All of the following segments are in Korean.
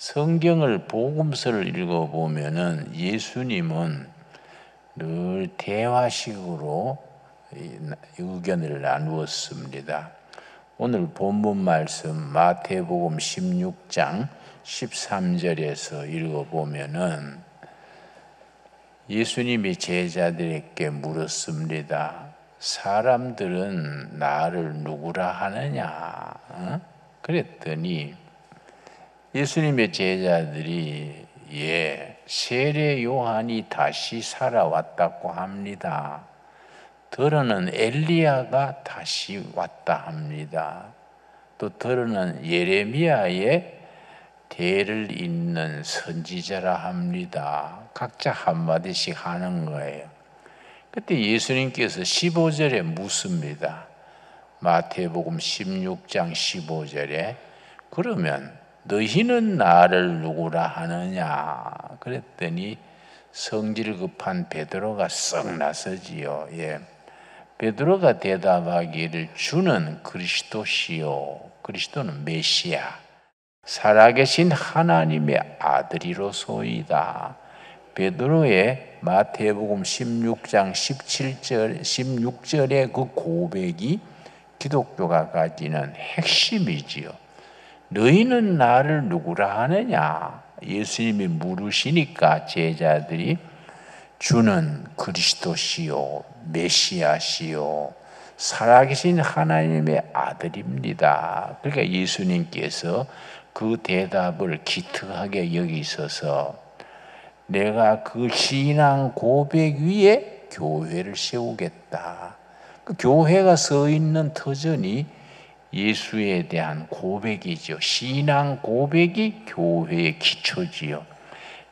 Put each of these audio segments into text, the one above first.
성경을 복음서를 읽어보면은 예수님은 늘 대화식으로 의견을 나누었습니다. 오늘 본문 말씀 마태복음 16장 13절에서 읽어보면은 예수님이 제자들에게 물었습니다. 사람들은 나를 누구라 하느냐? 그랬더니 예수님의 제자들이 세례 요한이 다시 살아왔다고 합니다. 더러는 엘리야가 다시 왔다 합니다. 또 더러는 예레미야의 대를 잇는 선지자라 합니다. 각자 한마디씩 하는 거예요. 그때 예수님께서 15절에 묻습니다. 마태복음 16장 15절에 그러면 너희는 나를 누구라 하느냐? 그랬더니 성질 급한 베드로가 썩 나서지요. 베드로가 대답하기를 주는 그리스도시요. 그리스도는 메시아. 살아계신 하나님의 아들이로소이다. 베드로의 마태복음 16장 16절의 그 고백이 기독교가 가지는 핵심이지요. 너희는 나를 누구라 하느냐? 예수님이 물으시니까 제자들이 주는 그리스도시요 메시아시요 살아계신 하나님의 아들입니다. 그러니까 예수님께서 그 대답을 기특하게 여기셔서 내가 그 신앙 고백 위에 교회를 세우겠다. 그 교회가 서 있는 터전이 예수에 대한 고백이죠. 신앙 고백이 교회의 기초지요.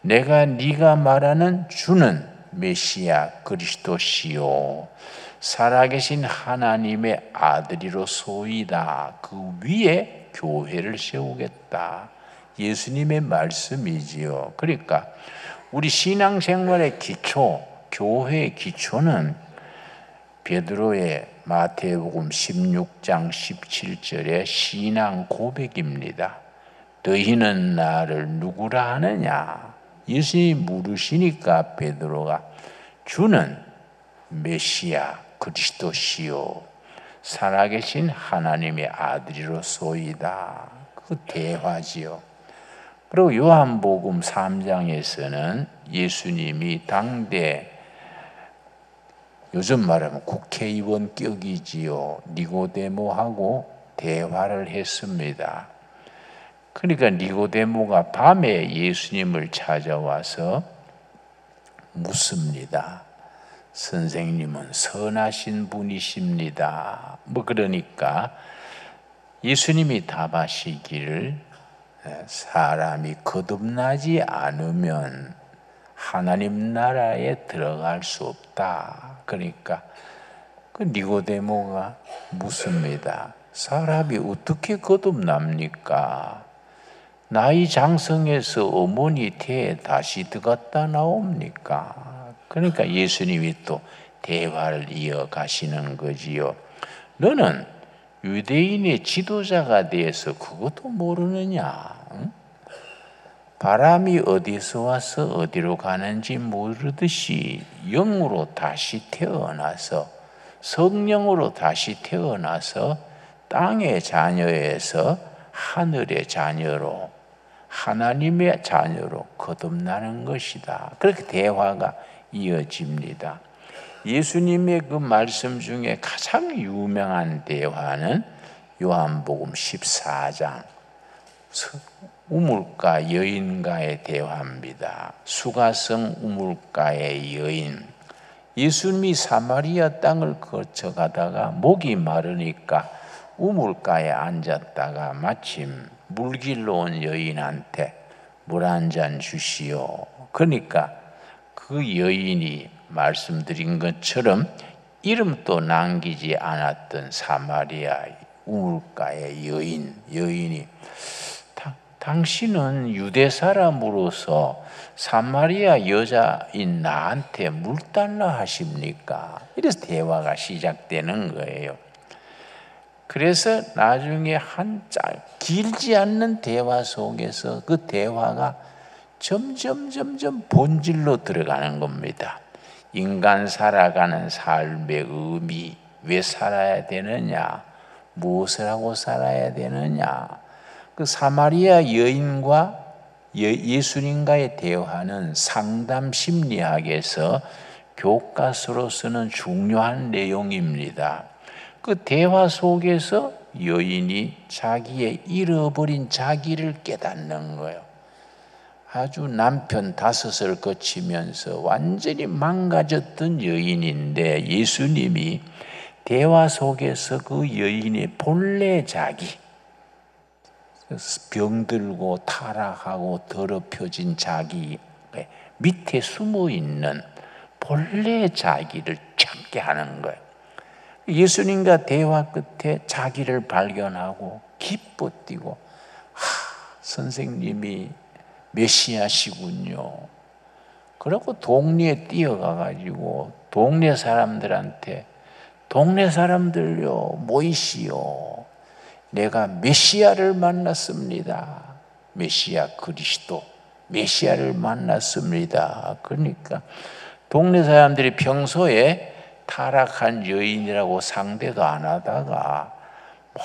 내가 네가 말하는 주는 메시아 그리스도시요 살아계신 하나님의 아들이로소이다. 그 위에 교회를 세우겠다. 예수님의 말씀이지요. 그러니까 우리 신앙생활의 기초, 교회의 기초는 베드로의 마태복음 16장 17절의 신앙 고백입니다. 너희는 나를 누구라 하느냐? 예수님이 물으시니까 베드로가 주는 메시아 그리스도시요 살아계신 하나님의 아들이로소이다. 그 대화지요. 그리고 요한복음 3장에서는 예수님이 당대 요즘 말하면 국회의원격이지요. 니고데모하고 대화를 했습니다. 그러니까 니고데모가 밤에 예수님을 찾아와서 묻습니다. 선생님은 선하신 분이십니다. 그러니까 예수님이 답하시기를 사람이 거듭나지 않으면 하나님 나라에 들어갈 수 없다. 그러니까 그 니고데모가 묻습니다. 사람이 어떻게 거듭납니까? 나이 장성해서 어머니 태에 다시 들어갔다 나옵니까? 그러니까 예수님이 또 대화를 이어가시는 거지요. 너는 유대인의 지도자가 돼서 그것도 모르느냐? 응? 바람이 어디서 와서 어디로 가는지 모르듯이 영으로 다시 태어나서 성령으로 다시 태어나서 땅의 자녀에서 하늘의 자녀로 하나님의 자녀로 거듭나는 것이다. 그렇게 대화가 이어집니다. 예수님의 그 말씀 중에 가장 유명한 대화는 요한복음 14장 우물가 여인과의 대화입니다. 수가성 우물가의 여인. 예수님이 사마리아 땅을 거쳐가다가 목이 마르니까 우물가에 앉았다가 마침 물길로 온 여인한테 물 한 잔 주시오. 그러니까 그 여인이 말씀드린 것처럼 이름도 남기지 않았던 사마리아 우물가의 여인이 당신은 유대 사람으로서 사마리아 여자인 나한테 물 달라 하십니까? 이래서 대화가 시작되는 거예요. 그래서 나중에 길지 않는 대화 속에서 그 대화가 점점 본질로 들어가는 겁니다. 인간 살아가는 삶의 의미, 왜 살아야 되느냐, 무엇을 하고 살아야 되느냐. 그 사마리아 여인과 예수님과의 대화는 상담 심리학에서 교과서로서는 중요한 내용입니다. 그 대화 속에서 여인이 자기의 잃어버린 자기를 깨닫는 거예요. 아주 남편 5을 거치면서 완전히 망가졌던 여인인데 예수님이 대화 속에서 그 여인의 본래 자기, 병들고 타락하고 더럽혀진 자기 밑에 숨어 있는 본래 자기를 찾게 하는 거예요. 예수님과 대화 끝에 자기를 발견하고 기뻐 뛰고 선생님이 메시아시군요. 그러고 동네에 뛰어가가지고 동네 사람들한테 동네 사람들요 모이시오. 내가 메시아를 만났습니다. 메시아 그리스도 메시아를 만났습니다. 그러니까 동네 사람들이 평소에 타락한 여인이라고 상대도 안 하다가 막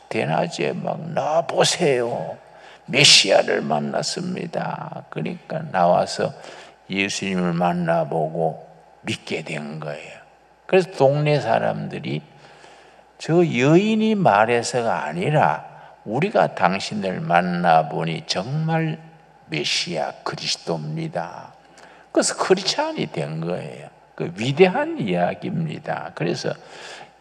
대낮에 막 나보세요. 메시아를 만났습니다. 그러니까 나와서 예수님을 만나보고 믿게 된 거예요. 그래서 동네 사람들이 저 여인이 말해서가 아니라 우리가 당신을 만나보니 정말 메시아 그리스도입니다. 그래서 크리스찬이 된 거예요. 그 위대한 이야기입니다. 그래서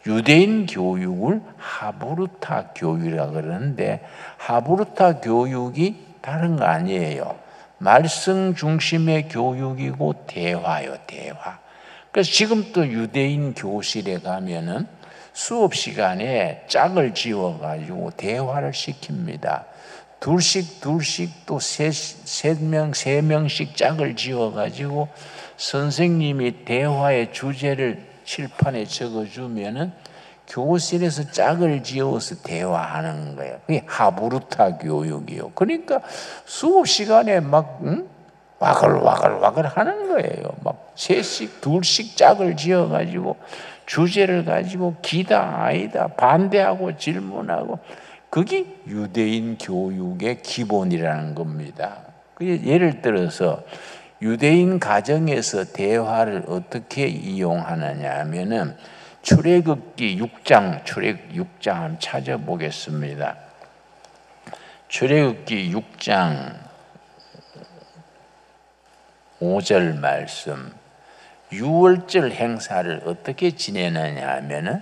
유대인 교육을 하브루타 교육이라고 그러는데 하브루타 교육이 다른 거 아니에요. 말씀 중심의 교육이고 대화요, 대화. 그래서 지금 또 유대인 교실에 가면은 수업 시간에 짝을 지어가지고 대화를 시킵니다. 둘씩 또 세 명씩 짝을 지어가지고 선생님이 대화의 주제를 칠판에 적어주면은 교실에서 짝을 지어서 대화하는 거예요. 그게 하브루타 교육이요. 그러니까 수업 시간에 막 와글와글 하는 거예요. 막 셋씩 둘씩 짝을 지어가지고 주제를 가지고 기다 아니다 반대하고 질문하고 그게 유대인 교육의 기본이라는 겁니다. 예를 들어서 유대인 가정에서 대화를 어떻게 이용하느냐 하면은 출애굽기 6장 한번 찾아보겠습니다. 출애굽기 6장 5절 말씀. 유월절 행사를 어떻게 지내느냐 하면은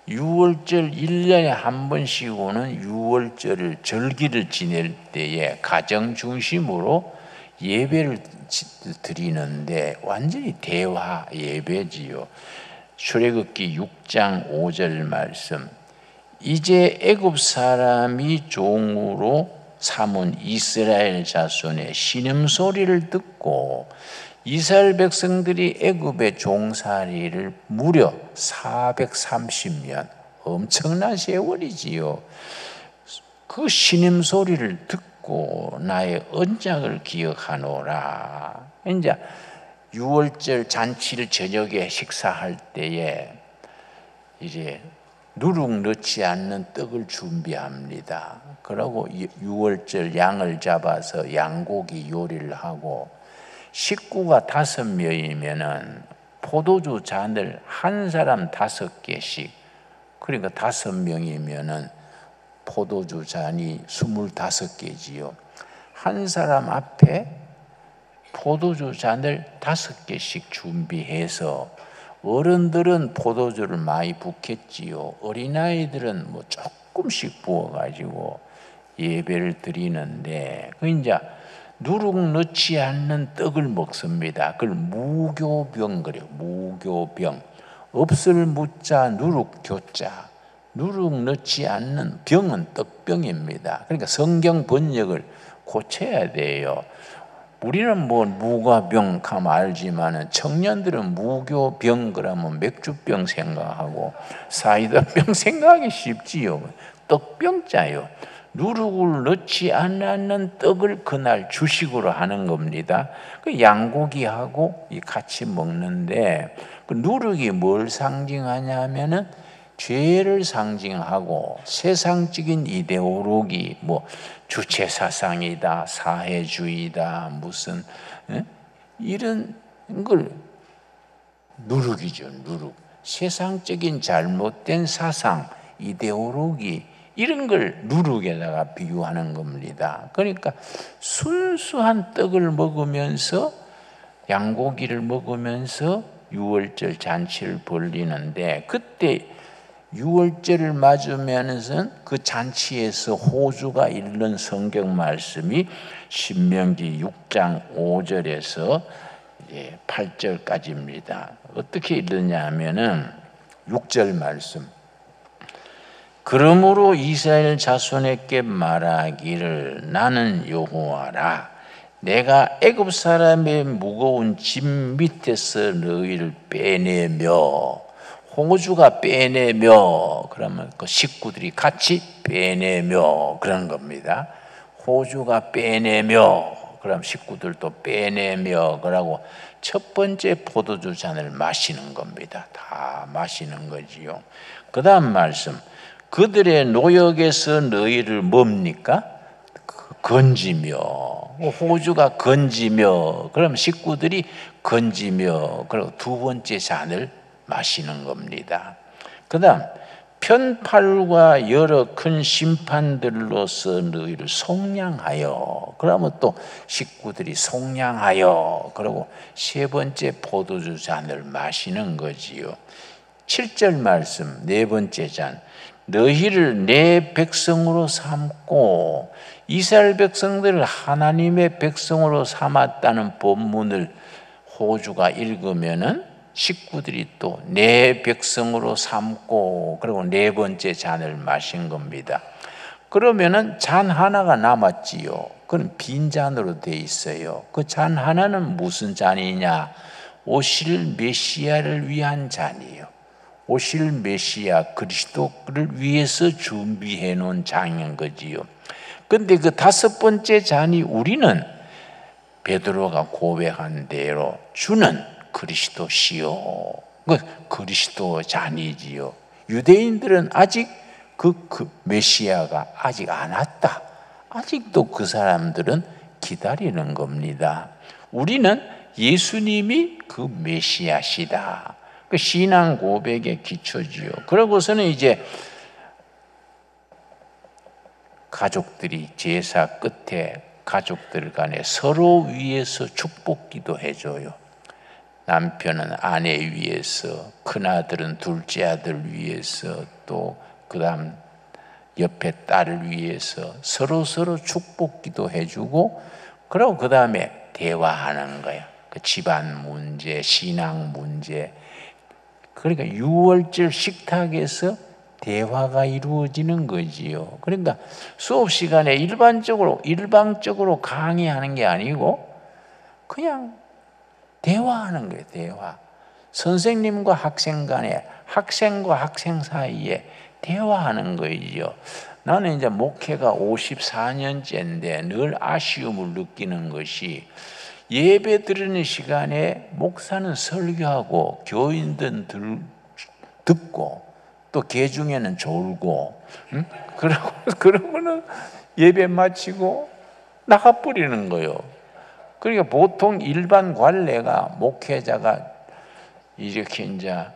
유월절 1년에 한 번씩 오는 유월절을 절기를 지낼 때에 가정 중심으로 예배를 드리는데 완전히 대화 예배지요. 출애굽기 6장 5절 말씀. 이제 애굽 사람이 종으로 삼은 이스라엘 자손의 신음소리를 듣고 이스라엘 백성들이 애굽의 종살이를 무려 430년 엄청난 세월이지요. 그 신음소리를 듣고 나의 언약을 기억하노라. 이제 유월절 잔치를 저녁에 식사할 때에 이제 누룩 넣지 않는 떡을 준비합니다. 그러고 유월절 양을 잡아서 양고기 요리를 하고 식구가 5명이면은 포도주 잔을 한 사람 5개씩, 그러니까 5명이면은 포도주 잔이 25개지요. 한 사람 앞에 포도주 잔을 5개씩 준비해서 어른들은 포도주를 많이 붓겠지요. 어린아이들은 뭐 조금씩 부어가지고 예배를 드리는데 그 이제 누룩 넣지 않는 떡을 먹습니다. 그걸 무교병 그래요. 무교병. 없을 무자 누룩 교자. 누룩 넣지 않는 병은 떡병입니다. 그러니까 성경 번역을 고쳐야 돼요. 우리는 뭐 무과병 하면 알지만은 청년들은 무교병 그러면 맥주병 생각하고 사이다병 생각하기 쉽지요. 떡병자요. 누룩을 넣지 않는 떡을 그날 주식으로 하는 겁니다. 그 양고기하고 같이 먹는데 그 누룩이 뭘 상징하냐면은 죄를 상징하고 세상적인 이데올로기, 뭐 주체 사상이다, 사회주의다, 무슨 이런 걸 누룩이죠. 누룩. 세상적인 잘못된 사상, 이데올로기 이런 걸 누룩에다가 비유하는 겁니다. 그러니까 순수한 떡을 먹으면서 양고기를 먹으면서 유월절 잔치를 벌리는데, 그때 유월절을 맞으면서 그 잔치에서 호주가 읽는 성경 말씀이 신명기 6장 5절에서 8절까지입니다. 어떻게 읽느냐 하면은 6절 말씀. 그러므로 이스라엘 자손에게 말하기를 나는 여호와라. 내가 애굽 사람의 무거운 짐 밑에서 너희를 빼내며, 호주가 빼내며 그러면 그 식구들이 같이 빼내며 그런 겁니다. 호주가 빼내며 그럼 식구들도 빼내며 그러고 첫 번째 포도주 잔을 마시는 겁니다. 다 마시는 거지요. 그 다음 말씀. 그들의 노역에서 너희를 뭡니까? 건지며, 호주가 건지며, 그럼 식구들이 건지며, 그리고 두 번째 잔을 마시는 겁니다. 그 다음, 편팔과 여러 큰 심판들로서 너희를 속량하여, 그러면 또 식구들이 속량하여, 그리고 세 번째 포도주 잔을 마시는 거지요. 7절 말씀, 네 번째 잔. 너희를 내 백성으로 삼고, 이스라엘 백성들을 하나님의 백성으로 삼았다는 본문을 호주가 읽으면은 식구들이 또 내 백성으로 삼고, 그리고 네 번째 잔을 마신 겁니다. 그러면은 잔 하나가 남았지요. 그건 빈 잔으로 돼 있어요. 그 잔 하나는 무슨 잔이냐? 오실 메시아를 위한 잔이에요. 오실 메시아 그리스도를 위해서 준비해 놓은 잔인 거지요. 근데 그 다섯 번째 잔이 우리는 베드로가 고백한 대로 주는 그리스도시요. 그 그리스도 잔이지요. 유대인들은 아직 그 메시아가 아직 안 왔다. 아직도 그 사람들은 기다리는 겁니다. 우리는 예수님이 그 메시아시다. 그 신앙 고백의 기초지요. 그러고서는 이제 가족들이 제사 끝에 가족들 간에 서로 위해서 축복기도 해줘요. 남편은 아내 위해서, 큰아들은 둘째 아들 위해서, 또 그다음 옆에 딸을 위해서 서로 축복기도 해주고, 그리고 그 다음에 대화하는 거야. 그 집안 문제, 신앙 문제. 그러니까 유월절 식탁에서 대화가 이루어지는 거지요. 그러니까 수업 시간에 일방적으로 강의하는 게 아니고 그냥 대화하는 거예요. 대화. 선생님과 학생 간에, 학생과 학생 사이에 대화하는 거지요. 나는 이제 목회가 54년째인데 늘 아쉬움을 느끼는 것이, 예배 드리는 시간에 목사는 설교하고 교인들 듣고 또 개중에는 졸고, 그러고는 예배 마치고 나가버리는 거예요. 그러니까 보통 일반 관례가 목회자가 이렇게 이제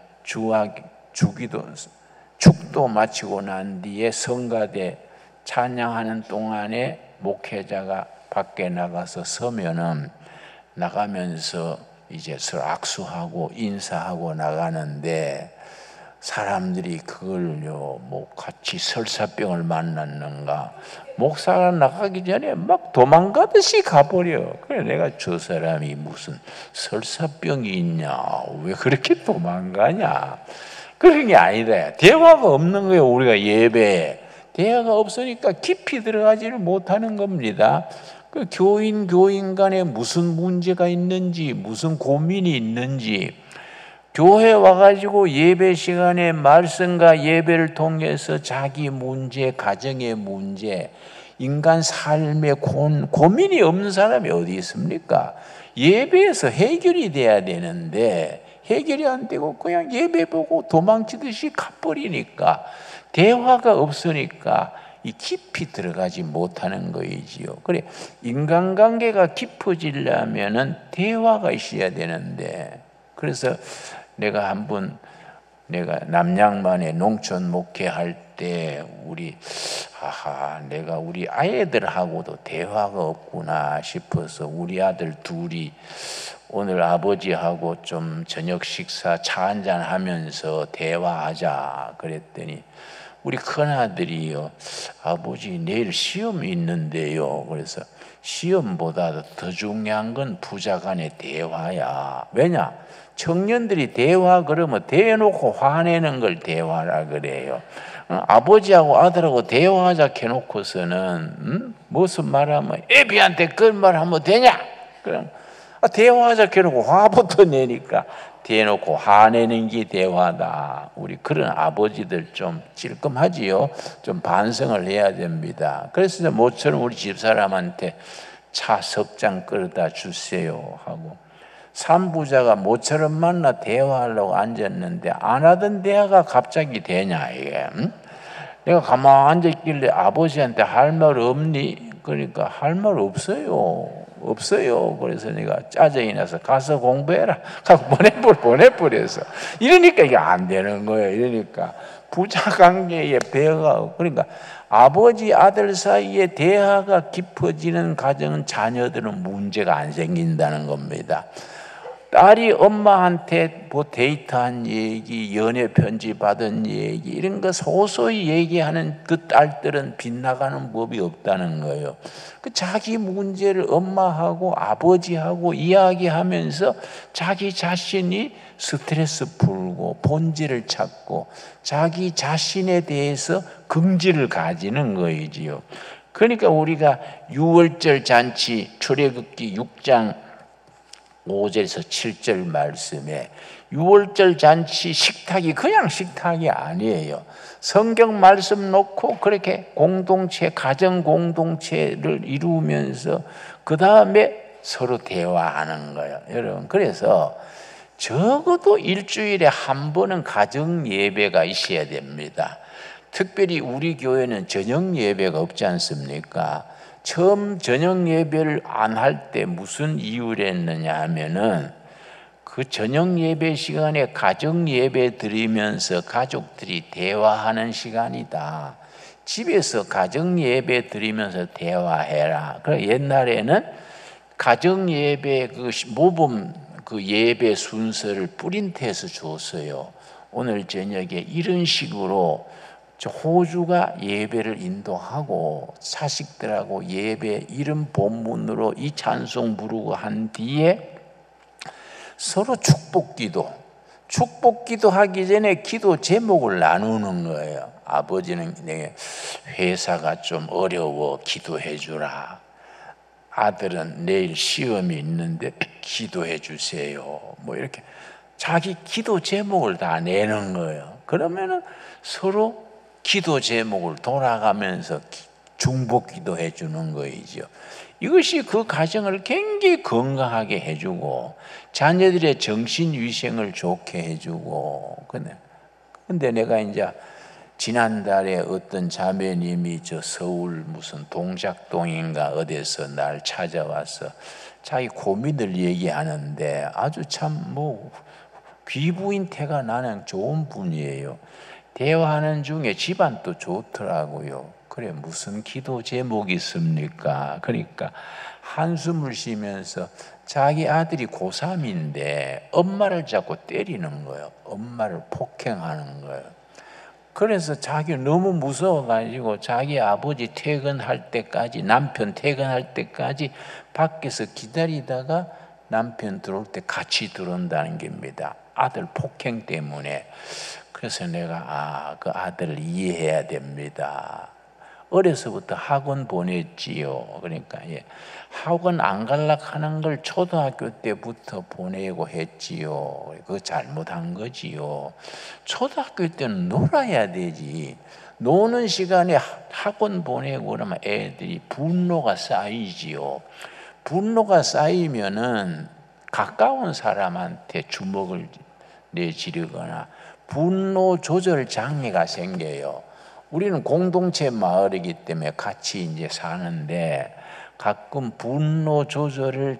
축도 마치고 난 뒤에 성가대 찬양하는 동안에 목회자가 밖에 나가서 서면은 나가면서 이제 서로 악수하고 인사하고 나가는데, 사람들이 그걸요 뭐 같이 설사병을 만났는가, 목사가 나가기 전에 막 도망가듯이 가버려. 그래 내가 저 사람이 무슨 설사병이 있냐, 왜 그렇게 도망가냐, 그런 게 아니다. 대화가 없는 거예요. 우리가 예배에 대화가 없으니까 깊이 들어가지를 못하는 겁니다. 그 교인 간에 무슨 문제가 있는지, 무슨 고민이 있는지, 교회 와가지고 예배 시간에 말씀과 예배를 통해서 자기 문제, 가정의 문제, 인간 삶의 고민이 없는 사람이 어디 있습니까? 예배에서 해결이 돼야 되는데 해결이 안 되고 그냥 예배 보고 도망치듯이 가버리니까, 대화가 없으니까 이 깊이 들어가지 못하는 거이지요. 그래, 인간관계가 깊어지려면은 대화가 있어야 되는데, 그래서 내가 남양만에 농촌 목회할 때 내가 우리 아이들하고도 대화가 없구나 싶어서 우리 아들 둘이 오늘 아버지하고 좀 저녁 식사 차 한잔 하면서 대화하자 그랬더니 우리 큰아들이요, 아버지 내일 시험이 있는데요. 그래서 시험보다 더 중요한 건 부자 간의 대화야. 왜냐? 청년들이 대화 그러면 대놓고 화내는 걸 대화라 그래요. 아버지하고 아들하고 대화하자 해놓고서는 무슨 말하면 애비한테 그런 말하면 되냐? 그럼 대화하자 해놓고 화부터 내니까 대놓고 화내는 게 대화다. 우리 그런 아버지들 좀 찔끔하지요. 좀 반성을 해야 됩니다. 그래서 모처럼 우리 집사람한테 차 석 잔 끌어다 주세요 하고, 삼부자가 모처럼 만나 대화하려고 앉았는데 안 하던 대화가 갑자기 되냐 이게. 내가 가만히 앉아있길래 아버지한테 할 말 없니? 그러니까 할 말 없어요. 그래서 내가 짜증이 나서 가서 공부해라 하고 보내버려서, 이러니까 이게 안 되는 거예요. 이러니까 부자 관계에 배가, 그러니까 아버지 아들 사이에 대화가 깊어지는 가정은 자녀들은 문제가 안 생긴다는 겁니다. 딸이 엄마한테 뭐 데이트한 얘기, 연애 편지 받은 얘기, 이런 거 소소히 얘기하는 그 딸들은 빗나가는 법이 없다는 거예요. 그 자기 문제를 엄마하고 아버지하고 이야기하면서 자기 자신이 스트레스 풀고 본질을 찾고 자기 자신에 대해서 긍지를 가지는 거이지요. 그러니까 우리가 유월절 잔치 출애굽기 6장 5절에서 7절 말씀에 유월절 잔치 식탁이 그냥 식탁이 아니에요. 성경 말씀 놓고 그렇게 공동체, 가정 공동체를 이루면서 그 다음에 서로 대화하는 거예요. 여러분, 그래서 적어도 일주일에 한 번은 가정 예배가 있어야 됩니다. 특별히 우리 교회는 저녁 예배가 없지 않습니까? 처음 저녁 예배를 안 할 때 무슨 이유를 했느냐 하면은, 그 저녁 예배 시간에 가정 예배 드리면서 가족들이 대화하는 시간이다. 집에서 가정 예배 드리면서 대화해라. 그래, 옛날에는 가정 예배 그 모범 그 예배 순서를 프린트해서 줬어요. 오늘 저녁에 이런 식으로 호주가 예배를 인도하고 자식들하고 예배 이름 본문으로 이 찬송 부르고 한 뒤에 서로 축복기도 하기 전에 기도 제목을 나누는 거예요. 아버지는 내 회사가 좀 어려워 기도해 주라. 아들은 내일 시험이 있는데 기도해 주세요. 뭐 이렇게 자기 기도 제목을 다 내는 거예요. 그러면은 서로 기도 제목을 돌아가면서 중복 기도해 주는 거이죠. 이것이 그 가정을 굉장히 건강하게 해주고 자녀들의 정신위생을 좋게 해주고. 근데 내가 이제 지난달에 어떤 자매님이 저 서울 무슨 동작동인가 어디서 날 찾아와서 자기 고민을 얘기하는데 아주 참 뭐 귀부인 태가 나는 좋은 분이에요. 대화하는 중에 집안도 좋더라고요. 그래, 무슨 기도 제목이 있습니까? 그러니까 한숨을 쉬면서 자기 아들이 고3인데 엄마를 자꾸 때리는 거예요. 엄마를 폭행하는 거예요. 그래서 자기 너무 무서워가지고 자기 아버지 퇴근할 때까지, 남편 퇴근할 때까지 밖에서 기다리다가 남편 들어올 때 같이 들어온다는 겁니다. 아들 폭행 때문에. 그래서 내가 그 아들을 이해해야 됩니다. 어려서부터 학원 보냈지요. 그러니까 학원 안 갈라 하는 걸 초등학교 때부터 보내고 했지요. 그거 잘못한 거지요. 초등학교 때는 놀아야 되지. 노는 시간에 학원 보내고 그러면 애들이 분노가 쌓이지요. 분노가 쌓이면은 가까운 사람한테 주먹을 내지르거나 분노 조절 장애가 생겨요. 우리는 공동체 마을이기 때문에 같이 이제 사는데 가끔 분노 조절을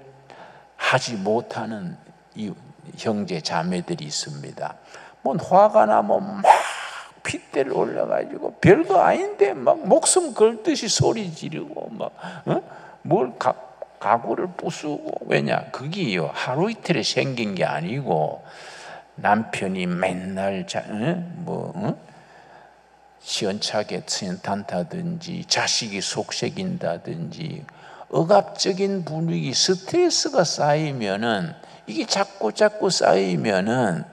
하지 못하는 이 형제 자매들이 있습니다. 뭐 화가 나면 막 핏대를 올려가지고 별거 아닌데 막 목숨 걸듯이 소리 지르고 뭘 가구를 부수고. 왜냐? 그게요 하루 이틀에 생긴 게 아니고 남편이 맨날 시원찮게 탄다든지 자식이 속색인다든지 억압적인 분위기, 스트레스가 쌓이면은 이게 자꾸 쌓이면은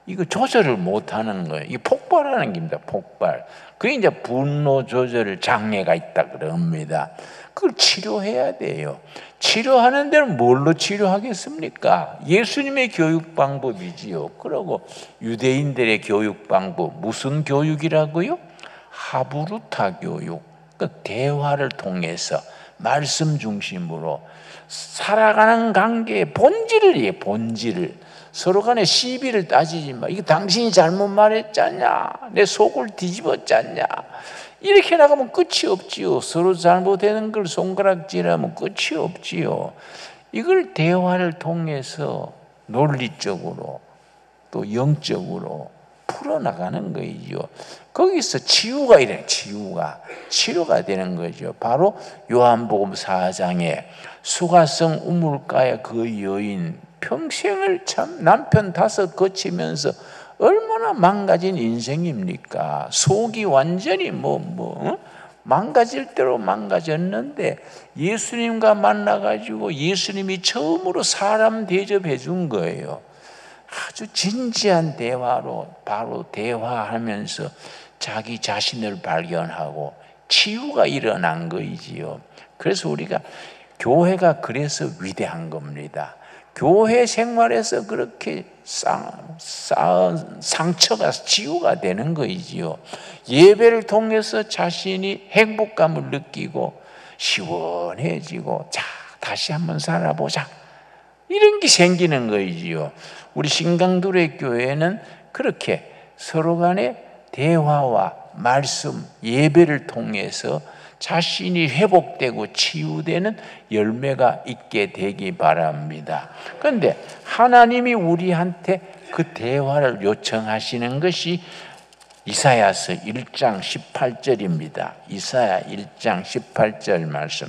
이거 조절을 못하는 거예요. 이게 폭발하는 겁니다. 폭발. 그게 이제 분노 조절 장애가 있다 그럽니다. 그걸 치료해야 돼요. 치료하는 데는 뭘로 치료하겠습니까? 예수님의 교육 방법이지요. 그리고 유대인들의 교육 방법 무슨 교육이라고요? 하브루타 교육. 그러니까 대화를 통해서 말씀 중심으로 살아가는 관계의 본질을 본질을 서로 간에 시비를 따지지 마. 이거 당신이 잘못 말했잖냐? 내 속을 뒤집었잖냐? 이렇게 나가면 끝이 없지요. 서로 잘못되는 걸 손가락질하면 끝이 없지요. 이걸 대화를 통해서 논리적으로 또 영적으로 풀어나가는 거이죠. 거기서 치유가 되는 거죠. 바로 요한복음 4장에 수가성 우물가의 그 여인 평생을 참 남편 5 거치면서 얼마나 망가진 인생입니까? 속이 완전히 망가질 대로 망가졌는데 예수님과 만나가지고 예수님이 처음으로 사람 대접해 준 거예요. 아주 진지한 대화로 바로 대화하면서 자기 자신을 발견하고 치유가 일어난 거이지요. 그래서 우리가 교회가 그래서 위대한 겁니다. 교회 생활에서 그렇게 쌓은 상처가 치유가 되는 거이지요. 예배를 통해서 자신이 행복감을 느끼고 시원해지고 자 다시 한번 살아보자 이런 게 생기는 거이지요. 우리 신강두레 교회는 그렇게 서로 간의 대화와 말씀, 예배를 통해서 자신이 회복되고 치유되는 열매가 있게 되기 바랍니다. 그런데 하나님이 우리한테 그 대화를 요청하시는 것이 이사야서 1장 18절입니다. 이사야 1장 18절 말씀.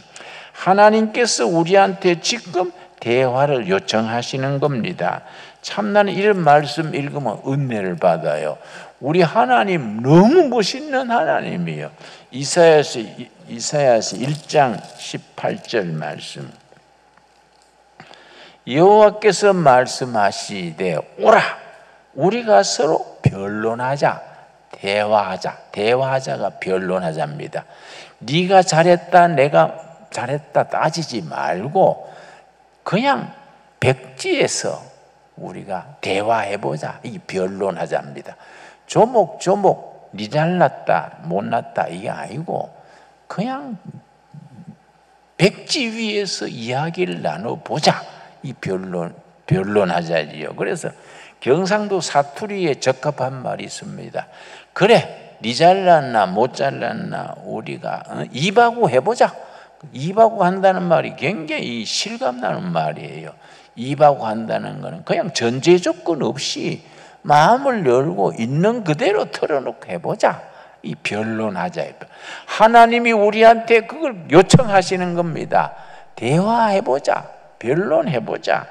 하나님께서 우리한테 지금 대화를 요청하시는 겁니다. 참나는 이런 말씀 읽으면 은혜를 받아요. 우리 하나님 너무 멋있는 하나님이에요. 이사야서 1장 18절 말씀. 여호와께서 말씀하시되 오라 우리가 서로 변론하자. 대화하자가 변론하자입니다. 네가 잘했다 내가 잘했다 따지지 말고 그냥 백지에서 우리가 대화해보자. 이 변론하자입니다. 조목조목 네 잘났다 못났다 이게 아니고 그냥 백지 위에서 이야기를 나눠보자. 이 변론하자지요. 그래서 경상도 사투리에 적합한 말이 있습니다. 그래 네 잘났나 못 잘났나 우리가 입하고 해보자. 입하고 한다는 말이 굉장히 실감나는 말이에요. 입하고 한다는 것은 그냥 전제 조건 없이 마음을 열고 있는 그대로 털어놓고 해보자. 이 변론하자. 하나님이 우리한테 그걸 요청하시는 겁니다. 대화해보자. 변론해보자.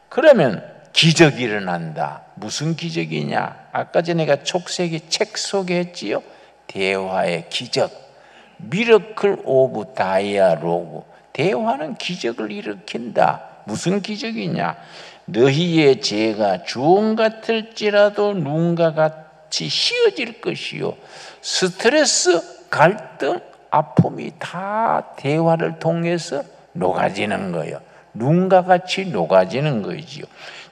그러면 기적이 일어난다. 무슨 기적이냐? 아까 전에 내가 촉색이 책 소개했지요. 대화의 기적. 미러클 오브 다이아로그. 대화는 기적을 일으킨다. 무슨 기적이냐? 너희의 죄가 주홍 같을지라도 눈과 같이 휘어질 것이요 스트레스, 갈등, 아픔이 다 대화를 통해서 녹아지는 거예요. 눈과 같이 녹아지는 거지요.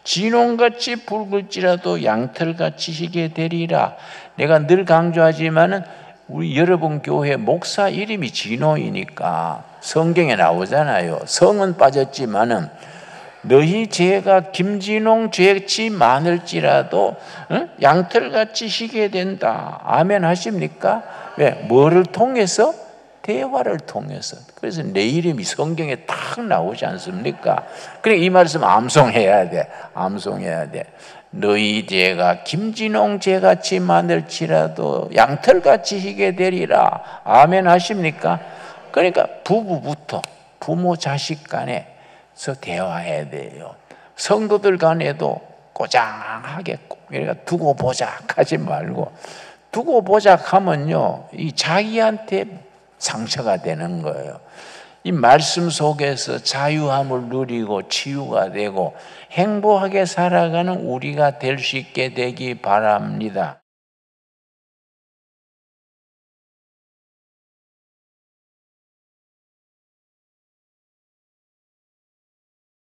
진홍같이 붉을지라도 양털같이 희게 되리라. 내가 늘 강조하지만은 우리 여러분 교회 목사 이름이 진홍이니까 성경에 나오잖아요. 성은 빠졌지만은 너희 죄가 김진홍 죄치 많을지라도 양털같이 희게 된다. 아멘 하십니까? 왜? 뭐를 통해서? 대화를 통해서. 그래서 내 이름이 성경에 딱 나오지 않습니까? 그래 이 말씀 암송해야 돼. 암송해야 돼. 너희 죄가 김진홍 죄같이 많을지라도 양털같이 희게 되리라. 아멘 하십니까? 그러니까 부부부터 부모 자식 간에서 대화해야 돼요. 성도들 간에도 꼬장하게 그러니까 두고 보작 하지 말고, 두고 보작 하면요 이 자기한테 상처가 되는 거예요. 이 말씀 속에서 자유함을 누리고 치유가 되고 행복하게 살아가는 우리가 될 수 있게 되기 바랍니다.